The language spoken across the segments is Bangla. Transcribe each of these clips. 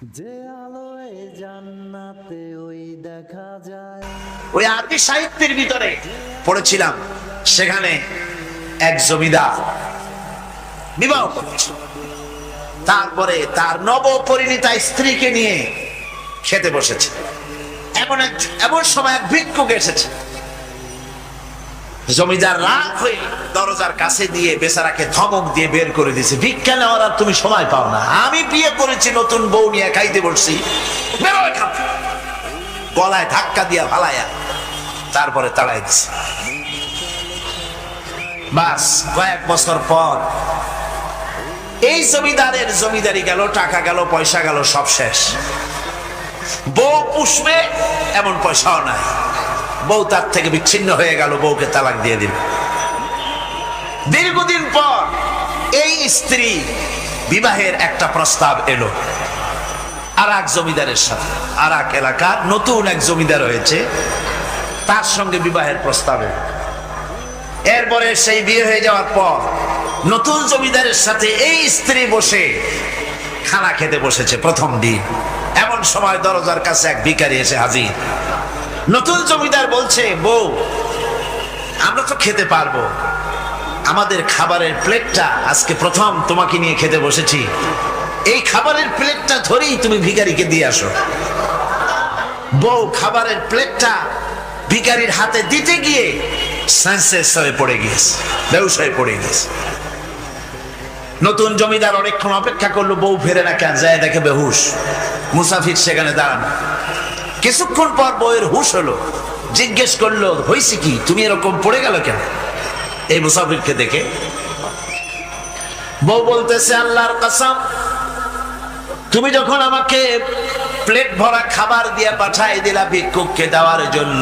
যে আলোয় জান্নাতে ওই দেখা যায়। ওই আরবি সাহিত্যের ভিতরে পড়েছিলাম, সেখানে এক জমিদার বিবাহ করেছে, তারপরে তার নবপরিণীতা স্ত্রীকে নিয়ে খেতে বসেছে। এমন সময় এক ভিক্ষুক এসেছে। জমিদার রাগ হয়ে দরজার কাছে দিয়ে বেচারাকে ধমক দিয়ে বের করে দিয়েছে, ভিক্ষা নেওয়ার আর তুমি সময় পাও না, আমি বিয়ে করেছি, নতুন বউ নিয়ে খাইতে বসছি, বেরো এখান থেকে। গলায় ধাক্কা দিয়া ফালাইয়া তারপরে তাড়াই দিছে। বাস কয়েক বছর পর এই জমিদারের জমিদারি গেল, টাকা গেল, পয়সা গেল, সব শেষ। বউ পুষবে এমন পয়সাও নাই, বউ তার থেকে বিচ্ছিন্ন হয়ে গেল, বউকে তালাক দিয়ে দিল। দীর্ঘদিন পর এই স্ত্রী বিবাহের একটা প্রস্তাব এলো আর এক জমিদারের সাথে, আর এক এলাকার নতুন এক জমিদার হয়েছে, তার সঙ্গে বিবাহের প্রস্তাব এলো। এরপরে সেই বিয়ে হয়ে যাওয়ার পর নতুন জমিদারের সাথে এই স্ত্রী বসে খানা খেতে বসেছে প্রথম দিন। এমন সময় দরজার কাছে এক ভিখারি এসে হাজির। নতুন জমিদার বলছে, বউ আমরা তো খেতে পারবো, আমাদের খাবারের প্লেটটা আজকে প্রথম তোমাকে নিয়ে খেতে বসেছি, এই খাবারের প্লেটটা ধরেই তুমি ভিখারিকে দিয়ে আসো। বউ খাবারের প্লেটটা ভিখারির হাতে দিতে গিয়ে সেন্সলেস হয়ে পড়ে গিয়েছে, বেহুশ হয়ে পড়ে গিয়েছে। নতুন জমিদার অনেকক্ষণ অপেক্ষা করলো, বউ ফেরে না কেন, যায় দেখে বেহুশ। মুসাফির সেখানে দাঁড়ানো। কিছুক্ষণ পর বউয়ের হুশ হলো, জিজ্ঞেস করলো, হয়েছে কি, তুমি এরকম পড়ে গেল কেন? এই মুসাফিরকে দেখে বউ বলতেছে, আল্লাহর কসম, তুমি যখন আমাকে প্লেট ভরা খাবার দিয়ে পাঠাই দিলা ভিক্ষুককে দেওয়ার জন্য,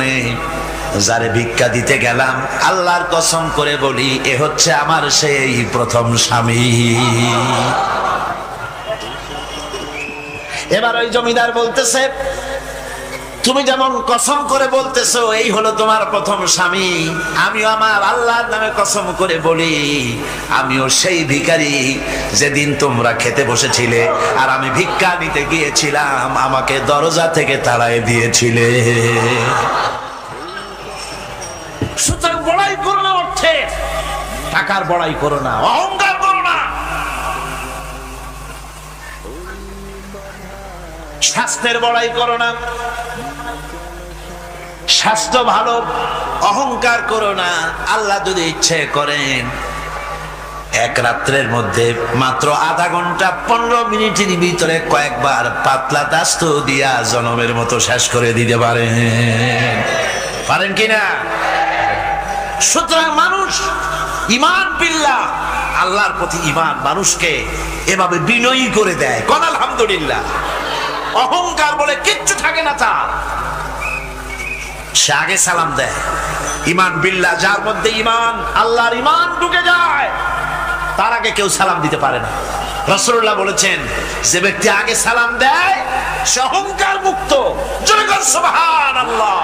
যারে ভিক্ষা দিতে গেলাম, আল্লাহর কসম করে বলি, এ হচ্ছে আমার সেই প্রথম স্বামী। এবার ওই জমিদার বলতেছে, তুমি যেমন কসম করে বলতেছো এই হলো তোমার প্রথম স্বামী, আমিও আমার আল্লাহর নামে কসম করে বলি, আমিও সেই ভিখারি যেদিন তোমরা খেতে বসেছিলে আর আমি ভিক্ষা নিতে গিয়েছিলাম, আমাকে দরজা থেকে তাড়াই দিয়েছিলে। সুতরাং বড়াই করো না, অর্থে টাকার বড়াই করো না, অহংকার করো না, স্বাস্থ্যের বড়াই করো না, স্বাস্থ্য ভালো, অহংকার করো না। আল্লাহ যদি ইচ্ছে করেন এক রাত্রের মধ্যে মাত্র আধা ঘন্টা 15 মিনিটের ভিতরে কয়েকবার পাতলা দাস্ত দিয়া জনমের মতো শেষ করে দিতে পারেন, পারেন কিনা? সুতরাং মানুষ ঈমান বিল্লাহ, আল্লাহর প্রতি ঈমান মানুষকে এভাবে বিনয়ী করে দেয়। কোন আলহামদুলিল্লাহ। অহংকার বলে কিচ্ছু থাকে না তার, সে আগে সালাম দেয়। ঈমান বিল্লাহ, যার মধ্যে ঈমান, আল্লাহর ঈমান ঢুকে যায়, তার আগে কেউ সালাম দিতে পারে না। রাসূলুল্লাহ বলেছেন, যে ব্যক্তি আগে সালাম দেয় সে অহংকার মুক্ত। জোরে বল সুবহানাল্লাহ।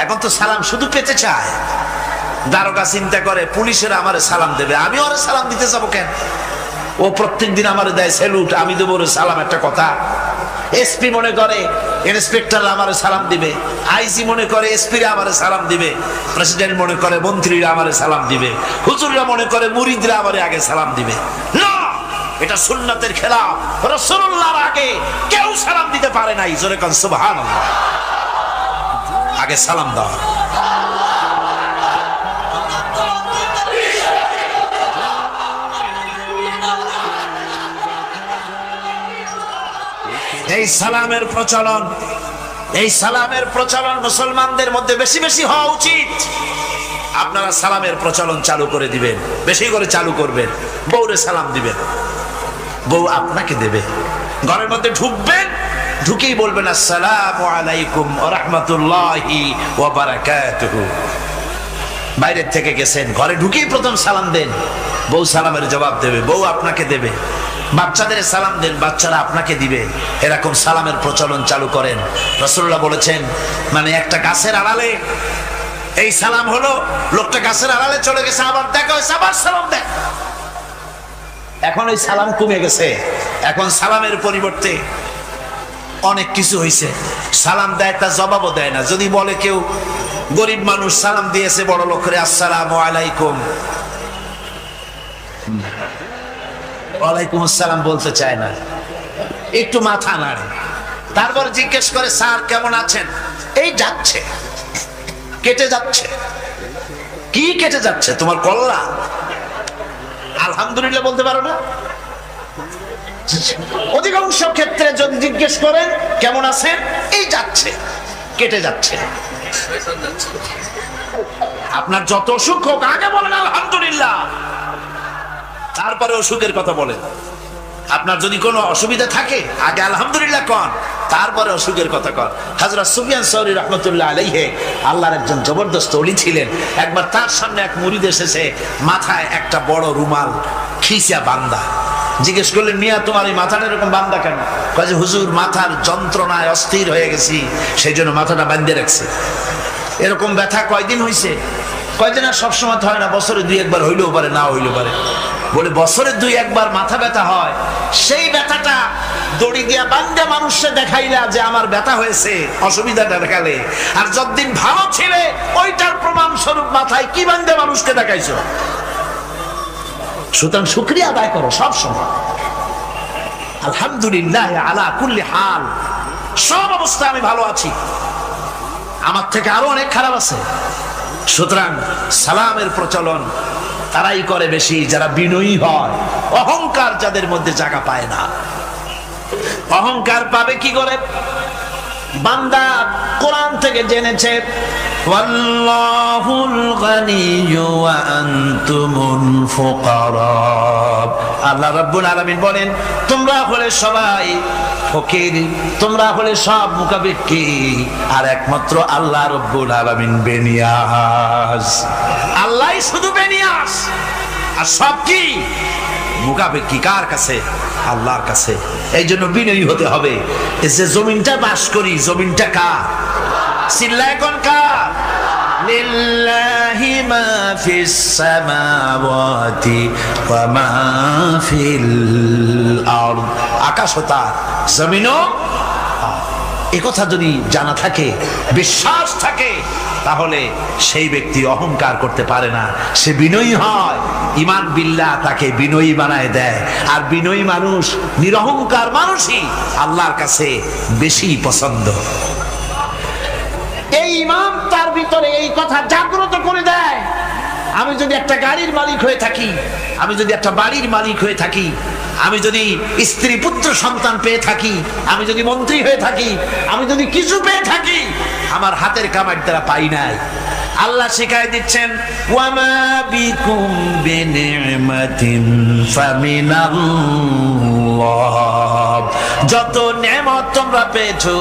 এখন তো সালাম শুধু পেতে চায়। দারোগা চিন্তা করে, পুলিশের আমারে সালাম দেবে, আমি ওরে সালাম দিতে যাবো কেন? ও প্রত্যেকদিন আমারে দেয় স্যালুট, আমি দেবো ওরে সালাম, একটা কথা। এসপি মনে করে ইন্সপেক্টর আমারে সালাম দিবে, আইজি মনে করে এসপিরা আমারে সালাম দিবে, প্রেসিডেন্ট মনে করে মন্ত্রীরা আমারে সালাম দিবে, হুজুররা মনে করে মুরিদরা আমারে আগে সালাম দিবে। না, এটা সুন্নাতের খেলাফ। রাসূলুল্লাহর আগে কেউ সালাম দিতে পারে নাই। জোরে কোন সুবহানাল্লাহ। আগে সালাম দাও। এই সালামের প্রচলন, এই সালামের প্রচলন মুসলমানদের মধ্যে বেশি বেশি হওয়া উচিত। আপনারা সালামের প্রচলন চালু করে দিবেন, বেশি করে চালু করবেন। বউরে সালাম দিবেন, বউ আপনাকে দেবে। ঘরের মধ্যে ঢুকবেন, ঢুকেই বলবেন আসসালামু আলাইকুম ওয়া রাহমাতুল্লাহি ওয়া বারাকাতুহু। বাইরের থেকে গেছেন, ঘরে ঢুকেই প্রথম সালাম দেন, বউ সালামের জবাব দেবে, বউ আপনাকে দেবে। বাচ্চাদের সালাম দেন, বাচ্চারা আপনাকে দিবে। এরকম সালামের প্রচলন চালু করেন। রাসূলুল্লাহ বলেছেন, মানে একটা গাছের আড়ালে এই সালাম হলো, লোকটা গাছের আড়ালে চলে গেছে, আবার দেখা হয়েছে, আবার সালাম দেন। এখন ওই সালাম কমে গেছে, এখন সালামের পরিবর্তে অনেক কিছু হয়েছে। সালাম দেয় তার জবাবও দেয় না। যদি বলে কেউ গরিব মানুষ সালাম দিয়েছে বড় লোক করে, আসসালামু আলাইকুম, ওয়ালাইকুম আসসালাম বলতে চায় না, একটু মাথা নাড়ে। তারপর জিজ্ঞেস করে স্যার কেমন আছেন? এই যাচ্ছে, কেটে যাচ্ছে। কি কেটে যাচ্ছে? তোমার কল্লা? আলহামদুলিল্লাহ বলতে পারো না? অধিকাংশ ক্ষেত্রে যদি জিজ্ঞেস করেন কেমন আছেন, এই যাচ্ছে, কেটে যাচ্ছে। আপনার যত অসুখ হোক আগে বলেন আলহামদুলিল্লাহ, তারপরে অসুখের কথা বলেন। আপনার যদি কোনো অসুবিধা থাকে আগে আলহামদুলিল্লাহ কন, তারপরে অসুখের কথা কন। হযরত সুফিয়ান সাউরি রাহমাতুল্লাহ আলাইহি আল্লাহর একজন জবরদস্ত ওলি ছিলেন। একবার তার সামনে এক মুরিদ এসেছে, মাথায় একটা বড় রুমাল খিসা বান্দা। জিজ্ঞেস করলেন মিয়া তোমার এই মাথাটা এরকম বান্দা কেন? কয় যে হুজুর মাথার যন্ত্রণায় অস্থির হয়ে গেছি, সেই জন্য মাথাটা বাঁধে রাখছে। এরকম ব্যথা কয়দিন হয়েছে? কয়দিন? আর সবসময় হয় না, বছরে 2-1 বার হইলেও পারে, না হইলেও পারে। বলে বছরে 2-1 বার মাথা ব্যথা হয়, সেই ব্যথাটা দড়ি দিয়া বান্ধে মানুষে দেখাইলা যে আমার ব্যথা হয়েছে, অসুবিধাটা দেখালে। আর যতদিন ভালো ছিলে ওইটার প্রমাণ স্বরূপ মাথায় কি বান্ধে মানুষকে দেখাইছো। সুতরাং শুকরিয়া আদায় করো সব সময়, আলহামদুলিল্লাহ আলা কুল্লি হাল। সব অবস্থায় আমি ভালো আছি, আমার থেকে আরো অনেক খারাপ আছে। সুতরাং সালামের প্রচলন তারাই করে বেশি যারা বিনয়ী হয়, অহংকার যাদের মধ্যে জায়গা পায় না। অহংকার পাবে কি করে? বান্দা কোরআন থেকে জেনেছে ওয়াল্লাহুল গানিয়্যু ওয়া আনতুমুল ফুকারা। আল্লাহ রাব্বুল আলামিন বলেন তোমরা হলে সবাই ফকির, তোমরা হলে সব মুকাবিক্কি, আর একমাত্র আল্লাহ রাব্বুল আলামিন বেনিয়াজ। আল্লাহই শুধু বেনিয়াজ, আর সব কি মুকাবিক্কি কার কাছে? আল্লাহর কাছে। এই জন্য বিনয়ী হতে হবে। এই যে জমিনটা বাস করি, জমিনটা কার? চিল্লায় কোন কার? লিল্লাহি মা ফিস সামাওয়াতি ওয়া মা ফিল আরদ। আকাশ ও তার, জমিনও। এই কথা যদি জানা থাকে, বিশ্বাস থাকে, তাহলে সেই ব্যক্তি অহংকার করতে পারে না, সে বিনয়ী হয়। ঈমান বিল্লাহ তাকে বিনয়ী বানায় দেয়। আর বিনয়ী মানুষ, নিরহংকার মানুষই আল্লাহর কাছে বেশি পছন্দ। এই ইমাম তার ভিতরে এই কথা জাগ্রত করে দেয়। আমি যদি একটা গাড়ির মালিক হয়ে থাকি, আমি যদি একটা বাড়ির মালিক হয়ে থাকি, আমি যদি স্ত্রী পুত্র সন্তান পেয়ে থাকি, আমি যদি মন্ত্রী হয়ে থাকি, আমি যদি কিছু পেয়ে থাকি, আমার হাতের কামাই দ্বারা পাই নাই। আল্লাহ শিখাই দিচ্ছেন ওয়ামা বিকুম বিনিমাতিন ফামিনাল্লাহ। যত নেয়ামত তোমরা পেয়েছো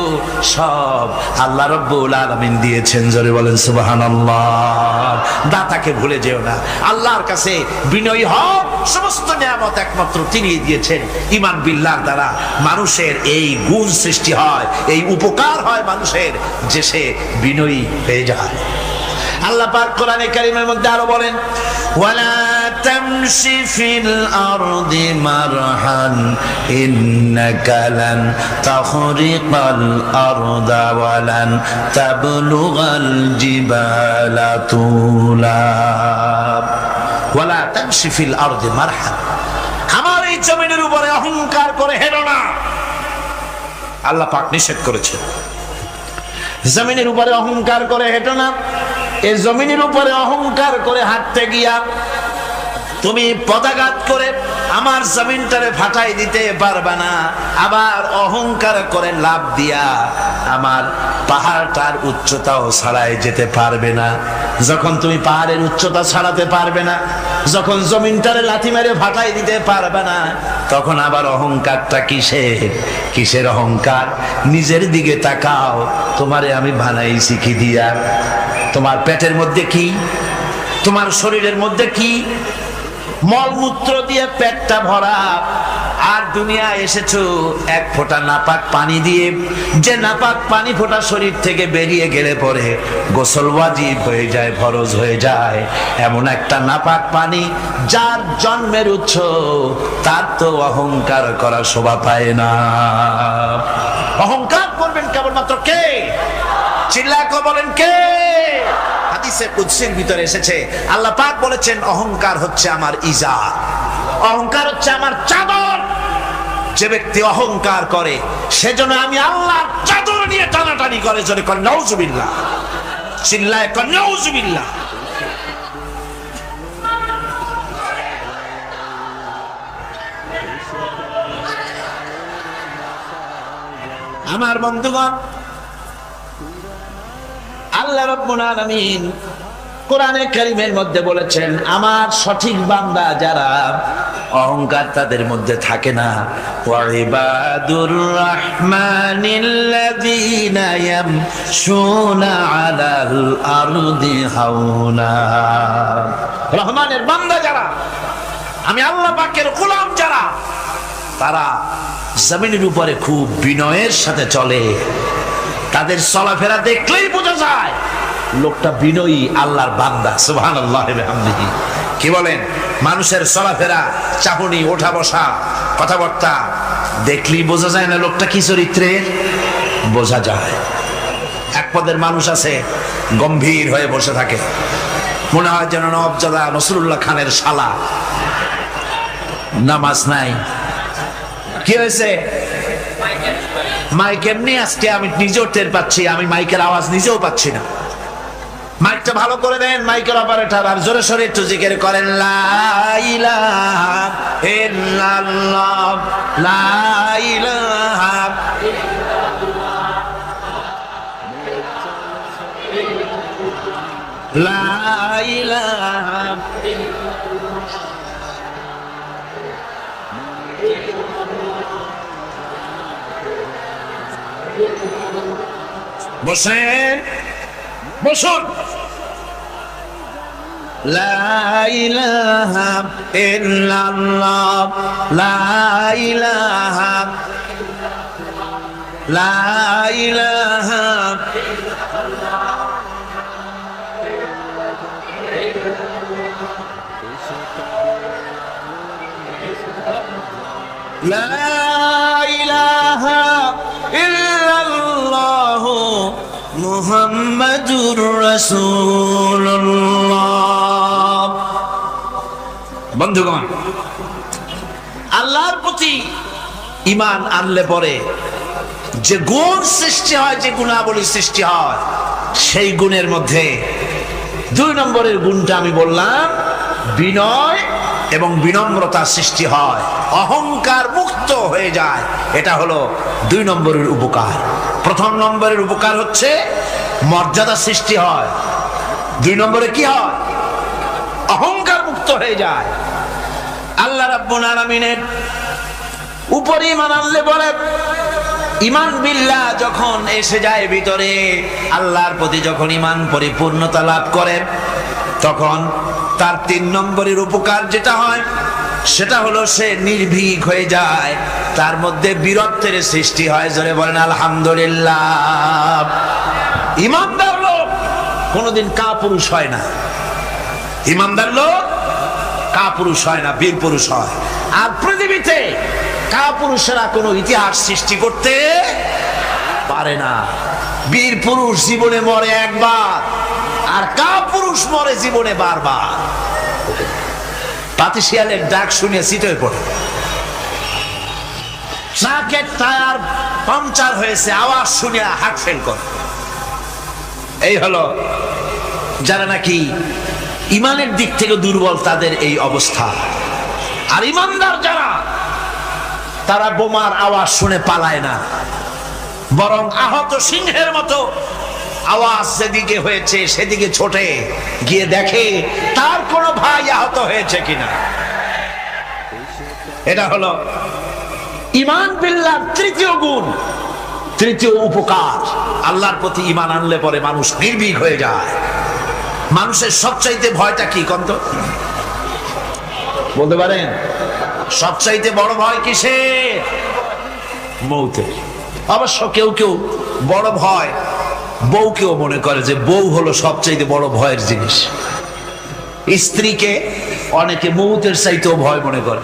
সব আল্লাহ রাব্বুল আলামিন দিয়েছেন। জোরে বলেন সুবহানাল্লাহ। দাতাকে ভুলে যেও না, আল্লাহর কাছে বিনয়ী হও। সমস্ত নেয়ামত একমাত্র তিনি দিয়েছেন। ঈমান বিল্লাহর দ্বারা মানুষের এই গুণ সৃষ্টি হয়, এই উপকার হয় মানুষের, যে সে বিনয়ী হয়ে যায়। আল্লাহ পাক কোরআনে কারীমের মধ্যে আরো বলেন ওয়ালা তামশি ফিল আরদি মারহান ইন্নাকা লান তাখরিকাল আরদা ওয়ালান তাবলুগাল জিবালা তুলা। ওয়ালা তামশি ফিল আরদি মারহান, আমার এই জমিনের উপরে অহংকার করে হেঁটো না। আল্লাহ পাক নিষেধ করেছে জমিনের উপরে অহংকার করে হেঁটো না। এই জমিনের উপরে অহংকার করে হাঁটতে গিয়া তুমি পদাঘাত করে আমার জমিনটারে ফাটাই দিতে পারবে না। আবার অহংকার করে লাভ দিয়া আমার পাহাড়টার উচ্চতাও ছাড়াই যেতে পারবে না। যখন তুমি পাহাড়ের উচ্চতা ছাড়াতে পারবে না, যখন জমিনটারে লাথি মেরে ফাটাই দিতে পারবে না, তখন আবার অহংকারটা কিসের? কিসের অহংকার? নিজের দিকে তাকাও, তোমারে আমি বানাইছি কি দিয়া? তোমার পেটের মধ্যে কি? তোমার শরীরের মধ্যে কি? মলমূত্র দিয়ে পেটটা ভরা, আর দুনিয়া এসেছো এক ফোঁটা নাপাক পানি দিয়ে, যে নাপাক পানি ফোঁটা শরীর থেকে বেরিয়ে গেলে পরে গোসল ওয়াজিব হয়ে যায়, ফরজ হয়ে যায়। এমন একটা নাপাক পানি যার জন্মের উৎস, তার তো অহংকার করা শোভা পায় না। অহংকার করবেন কেবলমাত্র কে? চিল্লাকে বলেন কে? হাদিসে কুদসির ভিতরে এসেছে, আল্লাহ পাক বলেছেন অহংকার হচ্ছে আমার ইজার, অহংকার হচ্ছে আমার চাদর। যে ব্যক্তি অহংকার করে সেজন্য আমি আল্লাহর চাদর নিয়ে টানাটানি করে, জোরে করে নাউজুবিল্লাহ, চিল্লায় করে নাউজুবিল্লাহ। আমার বন্ধুগণ, আল্লাহ রাব্বুল আলামিন কোরআনে কারীমের মধ্যে বলেছেন, আমার সঠিক বান্দা যারা অহংকার তাদের মধ্যে থাকে না। ওয়া ইবাদুর রাহমানিল্লাযীনা ইয়ামশুনা আলাল আরদি হাওনা। রহমানের বান্দা যারা, আমি আল্লাহ পাকের গোলাম যারা, তারা জমিনের উপরে খুব বিনয়ের সাথে চলে। তাদের চলাফেরা দেখলেই বোঝা যায় লোকটা বিনয়ী, আল্লাহর বান্দা। সুবহানাল্লাহি ওয়া বিহামদিহি। কি বলেন? মানুষের চলাফেরা, চাহনি, ওঠা বসা, কথাবার্তা দেখলেই বোঝা যায় না লোকটা কি চরিত্রের? বোঝা যায়। এক পদের মানুষ আছে গম্ভীর হয়ে বসে থাকে, মনে হয় যেন নওয়াবজাদা নসরুল্লাহ খানের শালা। নামাজ নাই। কি হয়েছে? মাইক এমনি আজকে আমি নিজেও টের পাচ্ছি, আমি মাইকের আওয়াজ নিজেও পাচ্ছি না। মাইকটা ভালো করে দেন মাইকের অপারেটর, আর জোরে সোরে একটু জিকির করেন, লা ইলাহা ইল্লাল্লাহ, লা ইলাহা ইল্লাল্লাহ, লা ইলাহা। বসেন, বসুন। লা ইলাহা ইল্লাল্লাহ, লা ইলাহা, লা ইলাহা, লা ইলাহা ইল্লাল্লাহ মুহাম্মাদুর রাসূলুল্লাহ। বন্ধুগণ, আল্লাহর প্রতি ঈমান আনলে পরে যে গুণ সৃষ্টি হয়, যে গুণাবলী সৃষ্টি হয়, সেই গুণের মধ্যে 2 নম্বরের গুণটা আমি বললাম, বিনয় এবং বিনম্রতা সৃষ্টি হয়, অহংকার মুক্ত হয়ে যায়। এটা হলো 2 নম্বরের উপকার। 1 নম্বরের উপকার হচ্ছে মর্যাদা সৃষ্টি হয়। 2 নম্বরে কি হয়? অহংকার মুক্ত হয়ে যায়। আল্লাহ রাব্বুল আলামিনের উপরে ঈমান আনলে বলে, ঈমান বিল্লাহ যখন এসে যায় ভিতরে, আল্লাহর প্রতি যখন ঈমান পরিপূর্ণতা লাভ করে, তখন তার 3 নম্বরের উপকার যেটা হয় সেটা হলো সে নির্ভীক হয়ে যায়, তার মধ্যে বীরত্বের সৃষ্টি হয়। জোরে বলেন আলহামদুলিল্লাহ। ঈমানদার লোক কোনোদিন কাপুরুষ হয় না। ঈমানদার লোক কাপুরুষ হয় না, বীর পুরুষ হয়। আর পৃথিবীতে কাপুরুষেরা কোনো ইতিহাস সৃষ্টি করতে পারে না। বীর পুরুষ জীবনে মরে একবার, আর কাপুরুষ মরে জীবনে বারবার। পাতিশিয়ালের ডাক শুনে চিতই পড়ে, ট্রাকের টায়ার পাংচার হয়েছে, আওয়াজ শুনে হার্ট ফেল করে। এই হলো যারা নাকি ইমানের দিক থেকে দুর্বল, তাদের এই অবস্থা। আর ইমানদার যারা, তারা বোমার আওয়াজ শুনে পালায় না, বরং আহত সিংহের মতো আওয়াজ যেদিকে হয়েছে সেদিকে ছোটে গিয়ে দেখে তার কোনো ভাই আহত হয়েছে কিনা। এটা হলো ঈমান বিল্লাহর 3য় গুণ, 3য় উপকার। আল্লাহর প্রতি ঈমান আনলে পরে মানুষ নির্ভীক হয়ে যায়। মানুষের সবচাইতে ভয়টা কি কন্ত বলতে পারেন? সবচাইতে বড় ভয় কিসে? মৌতের। অবশ্য কেউ কেউ বড় ভয় বউকেও মনে করে যে বউ হলো সবচাইতে বড় ভয়ের জিনিস। স্ত্রীকে অনেকে মৌতের চাইতেও ভয় মনে করে।